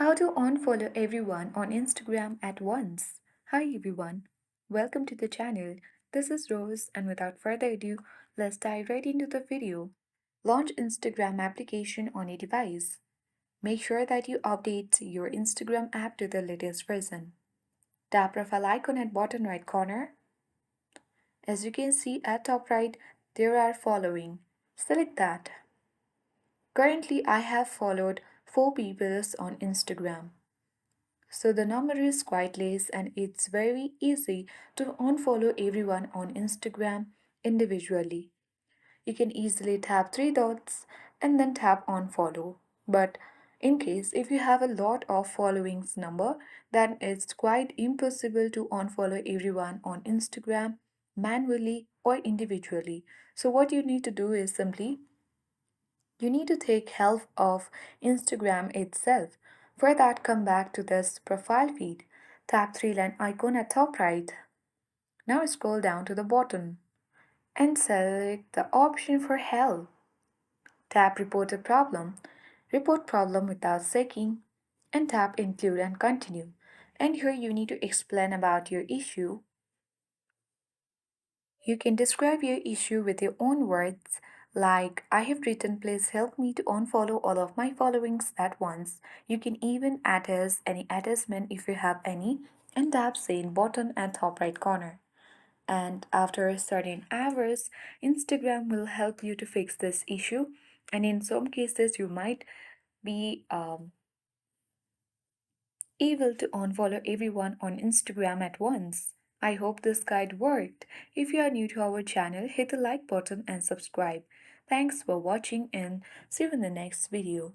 How to unfollow everyone on Instagram at once. Hi everyone, welcome to the channel. This is Rose, and without further ado, let's dive right into the video. Launch Instagram application on a device. Make sure that you update your Instagram app to the latest version. Tap profile icon at bottom right corner. As you can see at top right, there are following. Select that. Currently, I have followed 4 people on Instagram. So the number is quite less, and it's very easy to unfollow everyone on Instagram individually. You can easily tap three dots and then tap unfollow. But in case if you have a lot of followings number, then it's quite impossible to unfollow everyone on Instagram manually or individually. So what you need to do is simply you need to take help of Instagram itself. For that, come back to this profile feed. Tap three-line icon at top right. Now scroll down to the bottom and select the option for help. Tap report a problem. Report problem without seeking and tap include and continue. And here you need to explain about your issue. You can describe your issue with your own words, like I have written, please help me to unfollow all of my followings at once. You can even attach any attachment if you have any, and tap send button at top right corner. And after certain hours, Instagram will help you to fix this issue. And in some cases, you might be able to unfollow everyone on Instagram at once. I hope this guide worked. If you are new to our channel, hit the like button and subscribe. Thanks for watching and see you in the next video.